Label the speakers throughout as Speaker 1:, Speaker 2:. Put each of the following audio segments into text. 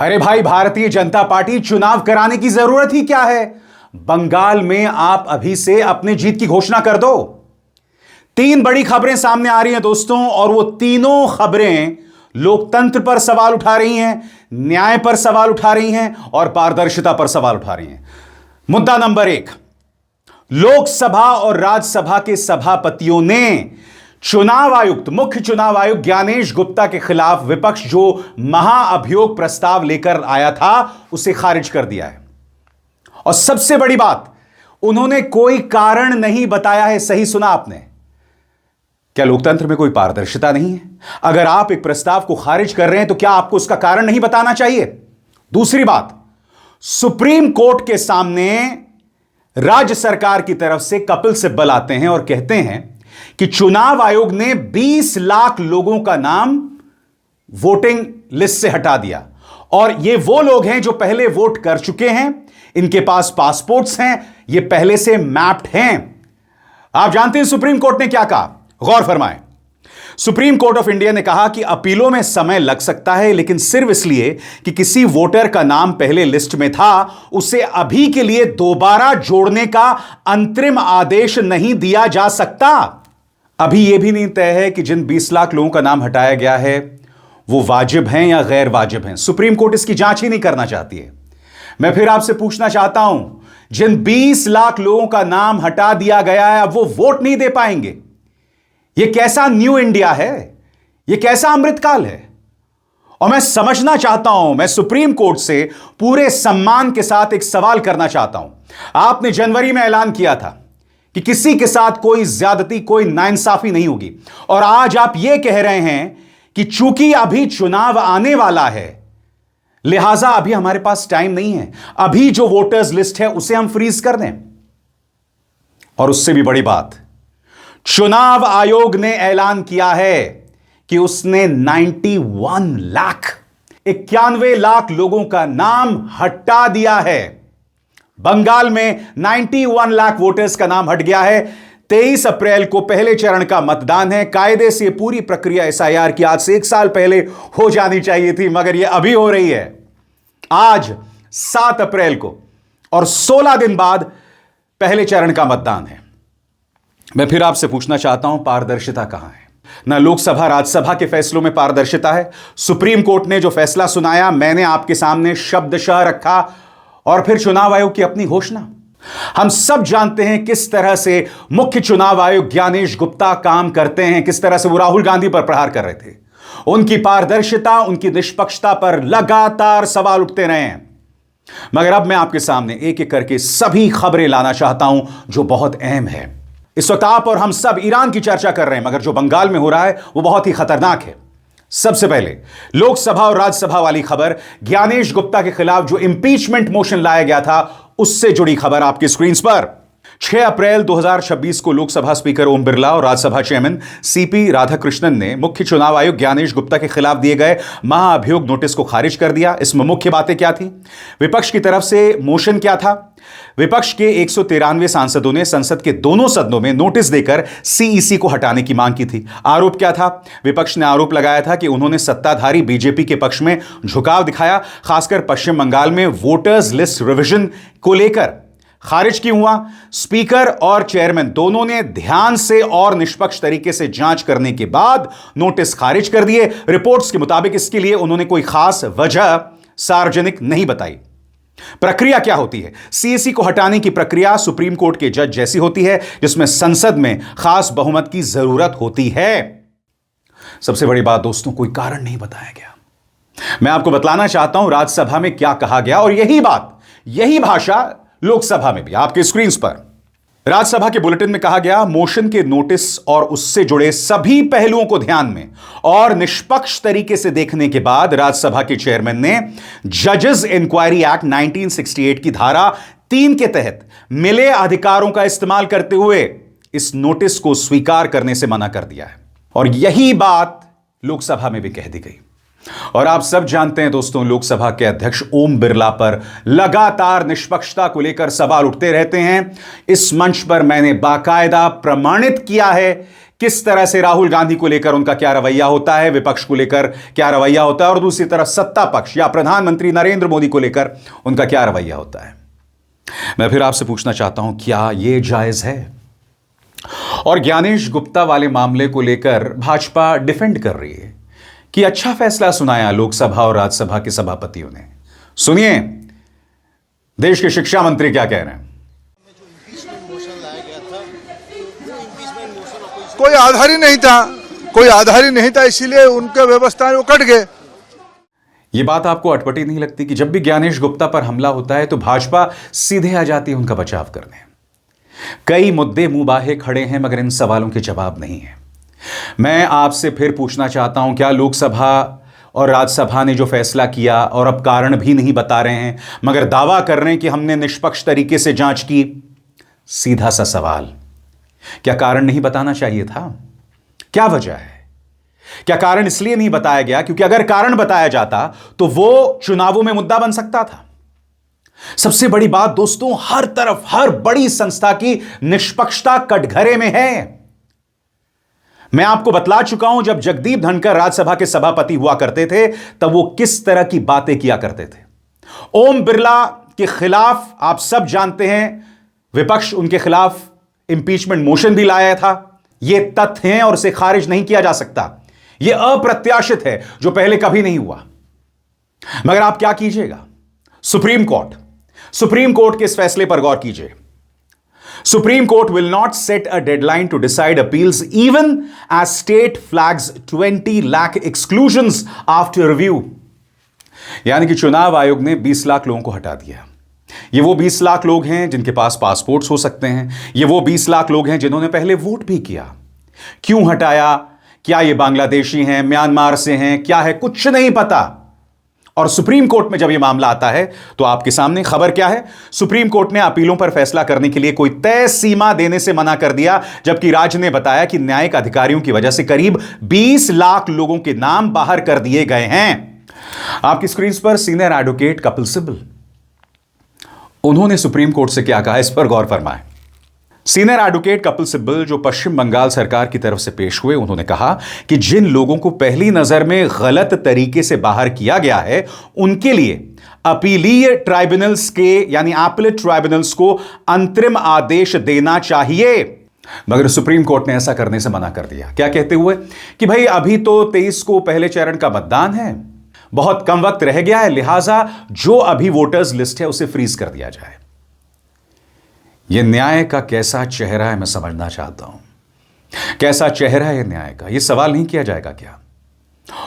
Speaker 1: अरे भाई, भारतीय जनता पार्टी चुनाव कराने की जरूरत ही क्या है। बंगाल में आप अभी से अपनी जीत की घोषणा कर दो। तीन बड़ी खबरें सामने आ रही हैं दोस्तों, और वो तीनों खबरें लोकतंत्र पर सवाल उठा रही हैं, न्याय पर सवाल उठा रही हैं और पारदर्शिता पर सवाल उठा रही हैं। मुद्दा नंबर 1, लोकसभा और राज्यसभा के सभापतियों ने चुनाव आयुक्त, मुख्य चुनाव आयुक्त ज्ञानेश गुप्ता के खिलाफ विपक्ष जो महाअभियोग प्रस्ताव लेकर आया था उसे खारिज कर दिया है। और सबसे बड़ी बात, उन्होंने कोई कारण नहीं बताया है। सही सुना आपने। क्या लोकतंत्र में कोई पारदर्शिता नहीं है? अगर आप एक प्रस्ताव को खारिज कर रहे हैं तो क्या आपको उसका कारण नहीं बताना चाहिए? दूसरी बात, सुप्रीम कोर्ट के सामने राज्य सरकार की तरफ से कपिल सिब्बल आते हैं और कहते हैं कि चुनाव आयोग ने 20 लाख लोगों का नाम वोटिंग लिस्ट से हटा दिया, और ये वो लोग हैं जो पहले वोट कर चुके हैं, इनके पास पासपोर्ट्स हैं, ये पहले से मैप्ड हैं। आप जानते हैं सुप्रीम कोर्ट ने क्या कहा? गौर फरमाएं। सुप्रीम कोर्ट ऑफ इंडिया ने कहा कि अपीलों में समय लग सकता है, लेकिन सिर्फ इसलिए कि किसी वोटर का नाम पहले लिस्ट में था, उसे अभी के लिए दोबारा जोड़ने का अंतरिम आदेश नहीं दिया जा सकता। अभी यह भी नहीं तय है कि जिन 20 लाख लोगों का नाम हटाया गया है वो वाजिब हैं या गैर वाजिब हैं। सुप्रीम कोर्ट इसकी जांच ही नहीं करना चाहती है। मैं फिर आपसे पूछना चाहता हूं, जिन 20 लाख लोगों का नाम हटा दिया गया है, अब वो वोट नहीं दे पाएंगे। यह कैसा न्यू इंडिया है? यह कैसा अमृतकाल है? और मैं समझना चाहता हूं, मैं सुप्रीम कोर्ट से पूरे सम्मान के साथ एक सवाल करना चाहता हूं। आपने जनवरी में ऐलान किया था कि किसी के साथ कोई ज्यादती, कोई नाइंसाफी नहीं होगी, और आज आप यह कह रहे हैं कि चूंकि अभी चुनाव आने वाला है, लिहाजा अभी हमारे पास टाइम नहीं है, अभी जो वोटर्स लिस्ट है उसे हम फ्रीज कर दें। और उससे भी बड़ी बात, चुनाव आयोग ने ऐलान किया है कि उसने 91 लाख 91 लाख लोगों का नाम हटा दिया है। बंगाल में 91 लाख वोटर्स का नाम हट गया है। 23 अप्रैल को पहले चरण का मतदान है। कायदे से पूरी प्रक्रिया एसआईआर की आज से 1 साल पहले हो जानी चाहिए थी, मगर यह अभी हो रही है, आज 7 अप्रैल को, और 16 दिन बाद पहले चरण का मतदान है। मैं फिर आपसे पूछना चाहता हूं, पारदर्शिता कहां है? ना लोकसभा राज्यसभा के फैसलों में पारदर्शिता है। सुप्रीम कोर्ट ने जो फैसला सुनाया, मैंने आपके सामने शब्दशः रखा, और फिर चुनाव आयोग की अपनी घोषणा। हम सब जानते हैं किस तरह से मुख्य चुनाव आयुक्त ज्ञानेश गुप्ता काम करते हैं, किस तरह से वो राहुल गांधी पर प्रहार कर रहे थे। उनकी पारदर्शिता, उनकी निष्पक्षता पर लगातार सवाल उठते रहे हैं। मगर अब मैं आपके सामने एक एक करके सभी खबरें लाना चाहता हूं जो बहुत अहम है। इस वक्त आप और हम सब ईरान की चर्चा कर रहे हैं, मगर जो बंगाल में हो रहा है वो बहुत ही खतरनाक है। सबसे पहले लोकसभा और राज्यसभा वाली खबर, ज्ञानेश गुप्ता के खिलाफ जो इंपीचमेंट मोशन लाया गया था उससे जुड़ी खबर आपकी स्क्रीन पर। 6 अप्रैल 2026 को लोकसभा स्पीकर ओम बिरला और राज्यसभा चेयरमैन सीपी राधाकृष्णन ने मुख्य चुनाव आयुक्त ज्ञानेश गुप्ता के खिलाफ दिए गए महाअभियोग नोटिस को खारिज कर दिया। इसमें मुख्य बातें क्या थी? विपक्ष की तरफ से मोशन क्या था? विपक्ष के 193 सांसदों ने संसद के दोनों सदनों में नोटिस देकर सीईसी को हटाने की मांग की थी। आरोप क्या था? विपक्ष ने आरोप लगाया था कि उन्होंने सत्ताधारी बीजेपी के पक्ष में झुकाव दिखाया, खासकर पश्चिम बंगाल में वोटर्स लिस्ट रिवीजन को लेकर। खारिज क्यों हुआ? स्पीकर और चेयरमैन दोनों ने ध्यान से और निष्पक्ष तरीके से जांच करने के बाद नोटिस खारिज कर दिए। रिपोर्ट्स के मुताबिक इसके लिए उन्होंने कोई खास वजह सार्वजनिक नहीं बताई। प्रक्रिया क्या होती है? सीएसी को हटाने की प्रक्रिया सुप्रीम कोर्ट के जज जैसी होती है, जिसमें संसद में खास बहुमत की जरूरत होती है। सबसे बड़ी बात दोस्तों, कोई कारण नहीं बताया गया। मैं आपको बतलाना चाहता हूं राज्यसभा में क्या कहा गया, और यही बात, यही भाषा लोकसभा में भी आपके स्क्रीन पर। राज्यसभा के बुलेटिन में कहा गया, मोशन के नोटिस और उससे जुड़े सभी पहलुओं को ध्यान में और निष्पक्ष तरीके से देखने के बाद राज्यसभा के चेयरमैन ने जजेस इंक्वायरी एक्ट 1968 की धारा 3 के तहत मिले अधिकारों का इस्तेमाल करते हुए इस नोटिस को स्वीकार करने से मना कर दिया है। और यही बात लोकसभा में भी कह दी गई। और आप सब जानते हैं दोस्तों, लोकसभा के अध्यक्ष ओम बिरला पर लगातार निष्पक्षता को लेकर सवाल उठते रहते हैं। इस मंच पर मैंने बाकायदा प्रमाणित किया है किस तरह से राहुल गांधी को लेकर उनका क्या रवैया होता है, विपक्ष को लेकर क्या रवैया होता है, और दूसरी तरफ सत्ता पक्ष या प्रधानमंत्री नरेंद्र मोदी को लेकर उनका क्या रवैया होता है। मैं फिर आपसे पूछना चाहता हूं, क्या यह जायज है? और ज्ञानेश गुप्ता वाले मामले को लेकर भाजपा डिफेंड कर रही है कि अच्छा फैसला सुनाया लोकसभा और राज्यसभा के सभापतियों ने। सुनिए देश के शिक्षा मंत्री क्या कह रहे हैं।
Speaker 2: कोई आधार ही नहीं था, इसीलिए उनके व्यवस्था वो कट गए।
Speaker 1: यह बात आपको अटपटी नहीं लगती कि जब भी ज्ञानेश गुप्ता पर हमला होता है तो भाजपा सीधे आ जाती है उनका बचाव करने? कई मुद्दे मुंहबाहे खड़े हैं मगर इन सवालों के जवाब नहीं है। मैं आपसे फिर पूछना चाहता हूं, क्या लोकसभा और राज्यसभा ने जो फैसला किया और अब कारण भी नहीं बता रहे हैं मगर दावा कर रहे हैं कि हमने निष्पक्ष तरीके से जांच की? सीधा सा सवाल, क्या कारण नहीं बताना चाहिए था? क्या वजह है? क्या कारण इसलिए नहीं बताया गया क्योंकि अगर कारण बताया जाता तो वो चुनावों में मुद्दा बन सकता था? सबसे बड़ी बात दोस्तों, हर तरफ हर बड़ी संस्था की निष्पक्षता कटघरे में है। मैं आपको बतला चुका हूं, जब जगदीप धनखड़ राज्यसभा के सभापति हुआ करते थे तब वो किस तरह की बातें किया करते थे। ओम बिरला के खिलाफ आप सब जानते हैं, विपक्ष उनके खिलाफ इंपीचमेंट मोशन भी लाया था। ये तथ्य हैं और इसे खारिज नहीं किया जा सकता। यह अप्रत्याशित है जो पहले कभी नहीं हुआ। मगर आप क्या कीजिएगा? सुप्रीम कोर्ट के इस फैसले पर गौर कीजिए। Supreme Court will not set a deadline to decide appeals even as state flags 20 lakh exclusions after review. यानी कि चुनाव आयोग ने 20 लाख लोगों को हटा दिया। ये वो 20 लाख लोग हैं जिनके पास पासपोर्ट्स हो सकते हैं। ये वो 20 लाख लोग हैं जिन्होंने पहले वोट भी किया। क्यों हटाया? क्या ये बांग्लादेशी हैं, म्यांमार से हैं, क्या है? कुछ नहीं पता। और सुप्रीम कोर्ट में जब यह मामला आता है तो आपके सामने खबर क्या है? सुप्रीम कोर्ट ने अपीलों पर फैसला करने के लिए कोई तय सीमा देने से मना कर दिया, जबकि राज्य ने बताया कि न्यायिक अधिकारियों की वजह से करीब 20 लाख लोगों के नाम बाहर कर दिए गए हैं। आपकी स्क्रीन पर सीनियर एडवोकेट कपिल सिब्बल, उन्होंने सुप्रीम कोर्ट से क्या कहा, इस पर गौर फरमाएं। सीनियर एडवोकेट कपिल सिब्बल जो पश्चिम बंगाल सरकार की तरफ से पेश हुए, उन्होंने कहा कि जिन लोगों को पहली नजर में गलत तरीके से बाहर किया गया है उनके लिए अपीलीय ट्राइब्यूनल्स के यानी एपेलेट ट्राइब्यूनल्स को अंतरिम आदेश देना चाहिए। मगर सुप्रीम कोर्ट ने ऐसा करने से मना कर दिया। क्या कहते हुए कि भाई अभी तो 23 को पहले चरण का मतदान है, बहुत कम वक्त रह गया है, लिहाजा जो अभी वोटर्स लिस्ट है उसे फ्रीज कर दिया जाए। यह न्याय का कैसा चेहरा है मैं समझना चाहता हूं। कैसा चेहरा है न्याय का, यह सवाल नहीं किया जाएगा क्या?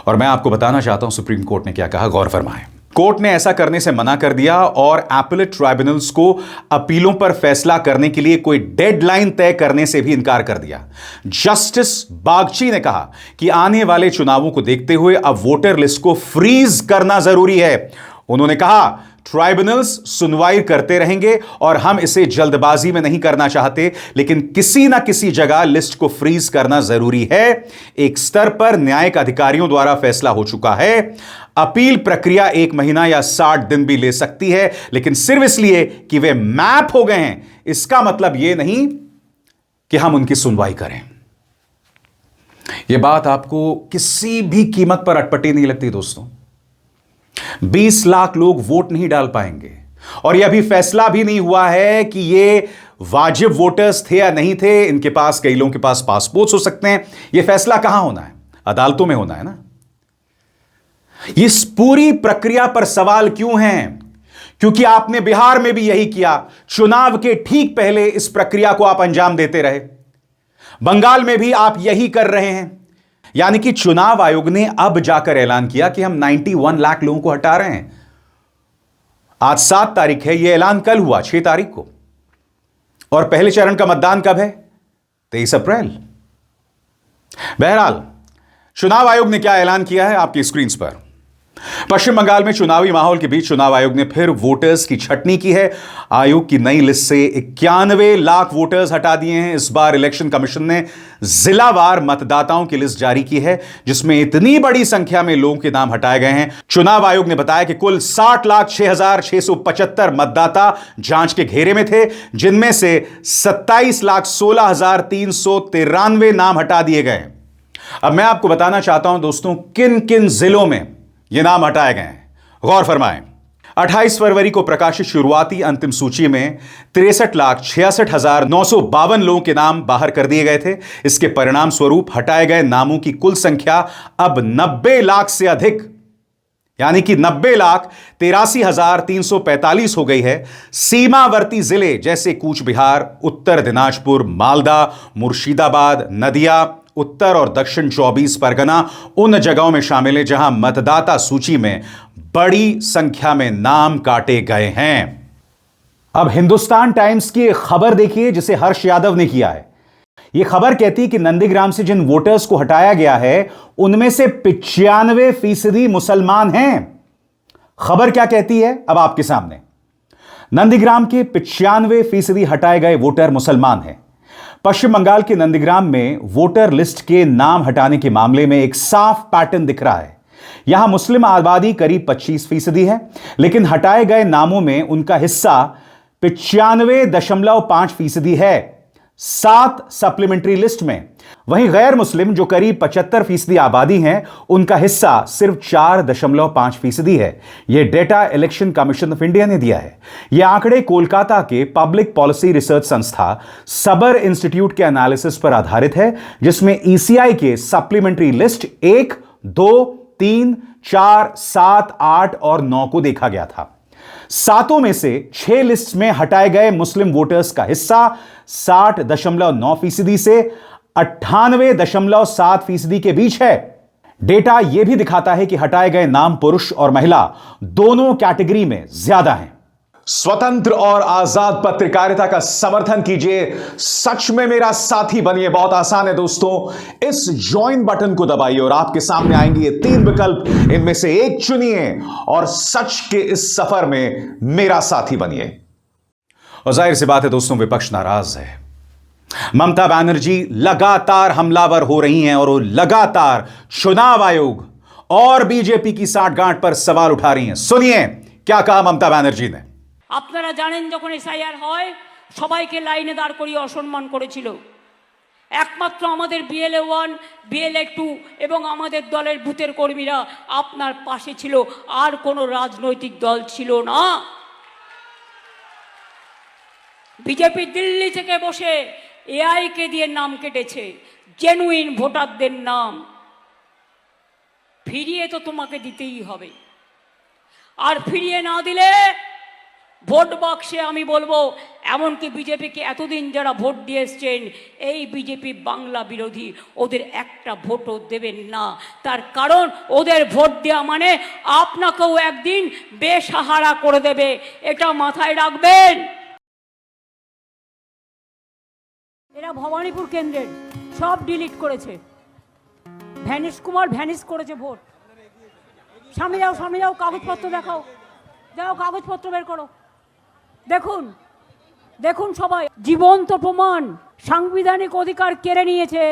Speaker 1: और मैं आपको बताना चाहता हूं सुप्रीम कोर्ट ने क्या कहा, गौर फरमाएं। कोर्ट ने ऐसा करने से मना कर दिया और एपेलेट ट्राइब्यूनल्स को अपीलों पर फैसला करने के लिए कोई डेडलाइन तय करने से भी इनकार कर दिया। जस्टिस बागची ने कहा कि आने वाले चुनावों को देखते हुए अब वोटर लिस्ट को फ्रीज करना जरूरी है। उन्होंने कहा ट्राइब्यूनल्स सुनवाई करते रहेंगे और हम इसे जल्दबाजी में नहीं करना चाहते, लेकिन किसी ना किसी जगह लिस्ट को फ्रीज करना जरूरी है। एक स्तर पर न्यायिक अधिकारियों द्वारा फैसला हो चुका है। अपील प्रक्रिया 1 महीना या 60 दिन भी ले सकती है, लेकिन सिर्फ इसलिए कि वे मैप हो गए हैं इसका मतलब यह नहीं कि हम उनकी सुनवाई करें। यह बात आपको किसी भी कीमत पर अटपटी नहीं लगती दोस्तों। 20 लाख लोग वोट नहीं डाल पाएंगे और यह अभी फैसला भी नहीं हुआ है कि ये वाजिब वोटर्स थे या नहीं थे। इनके पास, कई लोगों के पास पासपोर्ट्स हो सकते हैं। यह फैसला कहां होना है? अदालतों में होना है ना। इस पूरी प्रक्रिया पर सवाल क्यों है? क्योंकि आपने बिहार में भी यही किया। चुनाव के ठीक पहले इस प्रक्रिया को आप अंजाम देते रहे। बंगाल में भी आप यही कर रहे हैं। यानी कि चुनाव आयोग ने अब जाकर ऐलान किया कि हम 91 लाख लोगों को हटा रहे हैं। आज 7 तारीख है, यह ऐलान कल हुआ 6 तारीख को। और पहले चरण का मतदान कब है? 23 अप्रैल। बहरहाल चुनाव आयोग ने क्या ऐलान किया है आपकी स्क्रीन पर। पश्चिम बंगाल में चुनावी माहौल के बीच चुनाव आयोग ने फिर वोटर्स की छटनी की है। आयोग की नई लिस्ट से 91 लाख वोटर्स हटा दिए हैं। इस बार इलेक्शन कमीशन ने जिलावार मतदाताओं की लिस्ट जारी की है, जिसमें इतनी बड़ी संख्या में लोगों के नाम हटाए गए हैं। चुनाव आयोग ने बताया कि कुल 60,06,675 मतदाता जांच के घेरे में थे, जिनमें से 27,16,393 नाम हटा दिए गए। अब मैं आपको बताना चाहता हूं दोस्तों, किन किन जिलों में ये नाम हटाए गए हैं। गौर फरमाएं। 28 फरवरी को प्रकाशित शुरुआती अंतिम सूची में 63,66,952 लोगों के नाम बाहर कर दिए गए थे। इसके परिणाम स्वरूप हटाए गए नामों की कुल संख्या अब 90 लाख से अधिक, यानी कि 90,83,345 हो गई है। सीमावर्ती जिले जैसे कूच बिहार, उत्तर दिनाजपुर, मालदा, मुर्शिदाबाद, नदिया, उत्तर और दक्षिण 24 परगना उन जगहों में शामिल है जहां मतदाता सूची में बड़ी संख्या में नाम काटे गए हैं। अब हिंदुस्तान टाइम्स की एक खबर देखिए जिसे हर्ष यादव ने किया है। यह खबर कहती है कि नंदीग्राम से जिन वोटर्स को हटाया गया है उनमें से 95% मुसलमान हैं। खबर क्या कहती है अब आपके सामने। नंदीग्राम के 95% हटाए गए वोटर मुसलमान हैं। पश्चिम बंगाल के नंदीग्राम में वोटर लिस्ट के नाम हटाने के मामले में एक साफ पैटर्न दिख रहा है। यहां मुस्लिम आबादी करीब 25% है, लेकिन हटाए गए नामों में उनका हिस्सा 95.5% है 7 सप्लीमेंट्री लिस्ट में। वहीं गैर मुस्लिम जो करीब 75% आबादी हैं, उनका हिस्सा सिर्फ 4.5% है। यह data election commission of India ने दिया है। यह आंकड़े कोलकाता के पब्लिक पॉलिसी रिसर्च संस्था सबर इंस्टीट्यूट के एनालिसिस पर आधारित है, जिसमें ईसीआई के सप्लीमेंट्री लिस्ट 1, 2, 3, 4, 7, 8 और 9 को देखा गया था। सातों में से 6 लिस्ट में हटाए गए मुस्लिम वोटर्स का हिस्सा 60.9% से 98.7% के बीच है। डेटा यह भी दिखाता है कि हटाए गए नाम पुरुष और महिला दोनों कैटेगरी में ज्यादा हैं। स्वतंत्र और आजाद पत्रकारिता का समर्थन कीजिए, सच में मेरा साथी बनिए। बहुत आसान है दोस्तों, इस ज्वाइन बटन को दबाइए और आपके सामने आएंगे ये 3 विकल्प। इनमें से एक चुनिए और सच के इस सफर में मेरा साथी बनिए। और जाहिर सी बात है दोस्तों, विपक्ष नाराज है। ममता बनर्जी लगातार हमलावर हो रही हैं और वो लगातार चुनाव आयोग और बीजेपी की साठगांठ पर सवाल उठा रही हैं। सुनिए क्या कहा ममता बनर्जी ने।
Speaker 3: আপনারা জানেন যখন এসআইআর হয় সবাইকে লাইনে দাঁড় করিয়ে অসম্মান করেছিল। একমাত্র আমাদের BLA1, BLA2 এবং আমাদের দলের বুথের কর্মীরা আপনার পাশে ছিল, আর কোনো রাজনৈতিক দল ছিল না। বিজেপি দিল্লি থেকে বসে এআইকে দিয়ে নাম কেটেছে, জেনুইন ভোটারদের নাম। ফিরিয়ে তো তোমাকে দিতেই হবে, আর ফিরিয়ে না দিলে ভোট বাক্সে আমি বলবো, এমনকি বিজেপিকে এতদিন যারা ভোট দিয়ে এসছেন, এই বিজেপি বাংলা বিরোধী, ওদের একটা ভোটও দেবেন না। তার কারণ ওদের ভোট দেওয়া মানে আপনাকেও একদিন বেসাহারা করে দেবে, এটা মাথায় রাখবেন। এরা ভবানীপুর কেন্দ্রের সব ডিলিট করেছে। ভ্যানিশ কুমার ভ্যানিশ করেছে ভোট। সামনে যাও, সামনে যাও, কাগজপত্র দেখাও, যাও কাগজপত্র বের করো। দেখুন দেখুন সবাই, জীবন্ত প্রমাণ, সাংবিধানিক অধিকার কেড়ে নিয়েছে।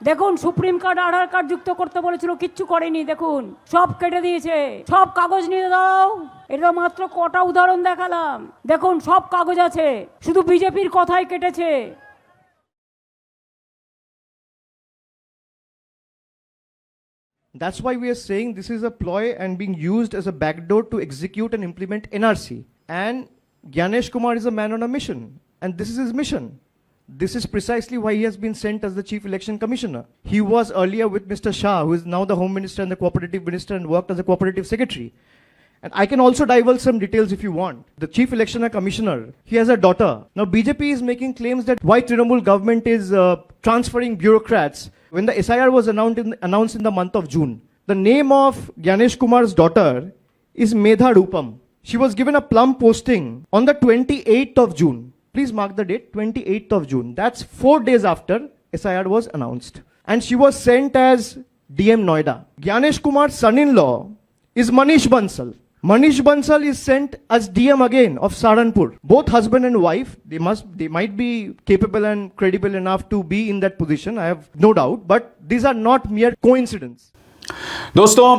Speaker 3: দেখুন সুপ্রিম কোর্ট আধার কার্ড যুক্ত করতে বলেছিল, কিচ্ছু করেনি। দেখুন সব কেটে দিয়েছে, সব কাগজ নিয়ে দাও। এটা মাত্র কটা উদাহরণ দেখালাম। দেখুন সব কাগজ আছে, শুধু বিজেপির কথাই কেটেছে।
Speaker 4: That's why we are saying this is a ploy and being used as a backdoor to execute and implement NRC. And Gyanesh Kumar is a man on a mission, and this is his mission. This is precisely why he has been sent as the Chief Election Commissioner. He was earlier with Mr. Shah, who is now the Home Minister and the Cooperative Minister, and worked as a Cooperative Secretary. And I can also divulge some details if you want. The Chief Election Commissioner, he has a daughter. Now BJP is making claims that why Trinamool government is transferring bureaucrats. When the SIR was announced in the month of June, the name of Gyanesh Kumar's daughter is Medha Rupam. She was given a plum posting on the 28th of June. Please mark the date, 28th of June. That's 4 days after SIR was announced. And she was sent as DM Noida. Gyanesh Kumar's son-in-law is Manish Bansal. Manish Bansal is sent as DM again of Saharanpur. Both husband and wife, they might be capable and credible enough to be in that position, I have no doubt, but these are not mere coincidence.
Speaker 1: दोस्तों,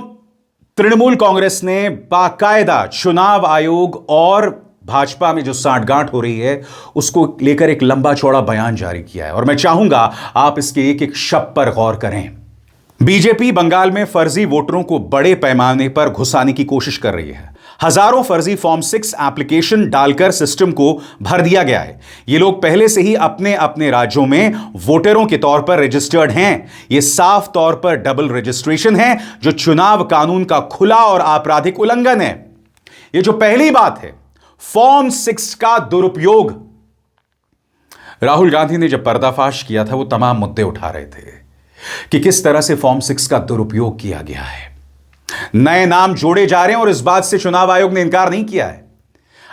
Speaker 1: तृणमूल कांग्रेस ने बाकायदा चुनाव आयोग और भाजपा में जो सांठगांठ हो रही है उसको लेकर एक लंबा चौड़ा बयान जारी किया है और मैं चाहूंगा आप इसके एक एक शब्द पर गौर करें। बीजेपी बंगाल में फर्जी वोटरों को बड़े पैमाने पर घुसाने की कोशिश कर रही है। हजारों फर्जी फॉर्म 6 एप्लीकेशन डालकर सिस्टम को भर दिया गया है। ये लोग पहले से ही अपने अपने राज्यों में वोटरों के तौर पर रजिस्टर्ड हैं। ये साफ तौर पर डबल रजिस्ट्रेशन है जो चुनाव कानून का खुला और आपराधिक उल्लंघन है। ये जो पहली बात है, फॉर्म 6 का दुरुपयोग। राहुल गांधी ने जब पर्दाफाश किया था वो तमाम मुद्दे उठा रहे थे कि किस तरह से फॉर्म 6 का दुरुपयोग किया गया है। नए नाम जोड़े जा रहे हैं और इस बात से चुनाव आयोग ने इनकार नहीं किया है।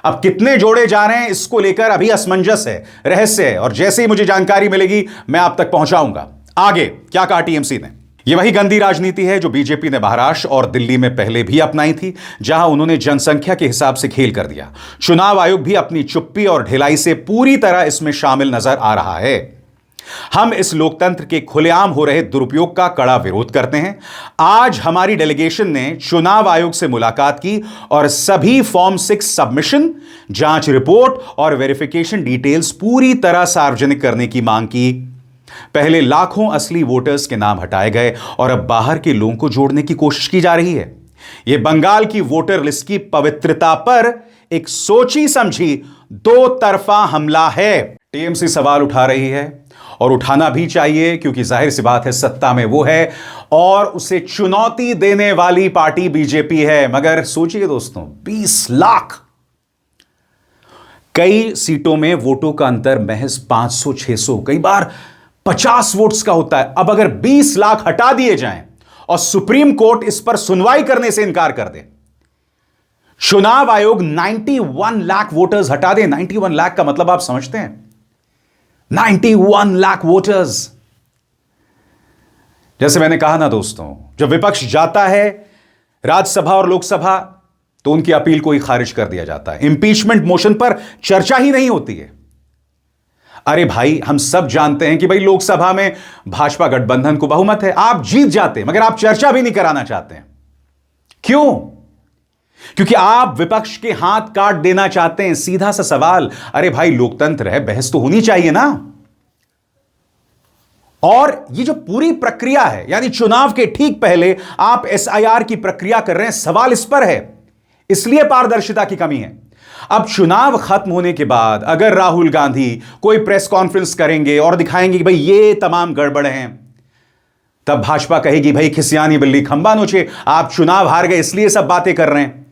Speaker 1: अब कितने जोड़े जा रहे हैं इसको लेकर अभी असमंजस है, रहस्य है और जैसे ही मुझे जानकारी मिलेगी मैं आप तक पहुंचाऊंगा। आगे क्या कहा टीएमसी ने? यह वही गंदी राजनीति है जो बीजेपी ने महाराष्ट्र और दिल्ली में पहले भी अपनाई थी, जहां उन्होंने जनसंख्या के हिसाब से खेल कर दिया। चुनाव आयोग भी अपनी चुप्पी और ढिलाई से पूरी तरह इसमें शामिल नजर आ रहा है। हम इस लोकतंत्र के खुलेआम हो रहे दुरुपयोग का कड़ा विरोध करते हैं। आज हमारी डेलीगेशन ने चुनाव आयोग से मुलाकात की और सभी फॉर्म 6 सबमिशन, जांच रिपोर्ट और वेरिफिकेशन डिटेल्स पूरी तरह सार्वजनिक करने की मांग की। पहले लाखों असली वोटर्स के नाम हटाए गए और अब बाहर के लोगों को जोड़ने की कोशिश की जा रही है। यह बंगाल की वोटर लिस्ट की पवित्रता पर एक सोची समझी दो तरफा हमला है। टीएमसी सवाल उठा रही है और उठाना भी चाहिए क्योंकि जाहिर सी बात है सत्ता में वो है और उसे चुनौती देने वाली पार्टी बीजेपी है। मगर सोचिए दोस्तों, 20 लाख, कई सीटों में वोटों का अंतर महज 500, 600, कई बार 50 वोट्स का होता है। अब अगर 20 लाख हटा दिए जाएं और सुप्रीम कोर्ट इस पर सुनवाई करने से इनकार कर दे, चुनाव आयोग 91 लाख वोटर्स हटा दे। 91 लाख का मतलब आप समझते हैं? 91 लाख वोटर्स। जैसे मैंने कहा ना दोस्तों, जब विपक्ष जाता है राज्यसभा और लोकसभा तो उनकी अपील को ही खारिज कर दिया जाता है। इंपीचमेंट मोशन पर चर्चा ही नहीं होती है। अरे भाई, हम सब जानते हैं कि भाई लोकसभा में भाजपा गठबंधन को बहुमत है, आप जीत जाते, मगर आप चर्चा भी नहीं कराना चाहते हैं। क्यों? क्योंकि आप विपक्ष के हाथ काट देना चाहते हैं। सीधा सा सवाल। अरे भाई, लोकतंत्र है, बहस तो होनी चाहिए ना। और ये जो पूरी प्रक्रिया है, यानी चुनाव के ठीक पहले आप एसआईआर की प्रक्रिया कर रहे हैं, सवाल इस पर है। इसलिए पारदर्शिता की कमी है। अब चुनाव खत्म होने के बाद अगर राहुल गांधी कोई प्रेस कॉन्फ्रेंस करेंगे और दिखाएंगे कि भाई ये तमाम गड़बड़ हैं, तब भाजपा कहेगी भाई खिसियानी बिल्ली खंबा नोचे, आप चुनाव हार गए इसलिए सब बातें कर रहे हैं।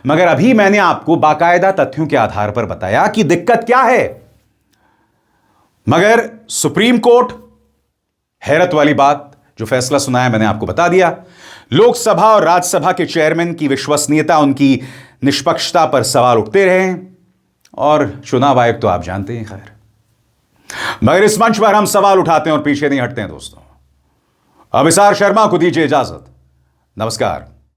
Speaker 1: मगर अभी मैंने आपको बाकायदा तथ्यों के आधार पर बताया कि दिक्कत क्या है। मगर सुप्रीम कोर्ट, हैरत वाली बात, जो फैसला सुनाया मैंने आपको बता दिया। लोकसभा और राज्यसभा के चेयरमैन की विश्वसनीयता, उनकी निष्पक्षता पर सवाल उठते रहे और चुनाव आयोग तो आप जानते हैं। खैर, मगर इस मंच पर हम सवाल उठाते हैं और पीछे नहीं हटते हैं दोस्तों। अभिसार शर्मा को दीजिए इजाजत। नमस्कार।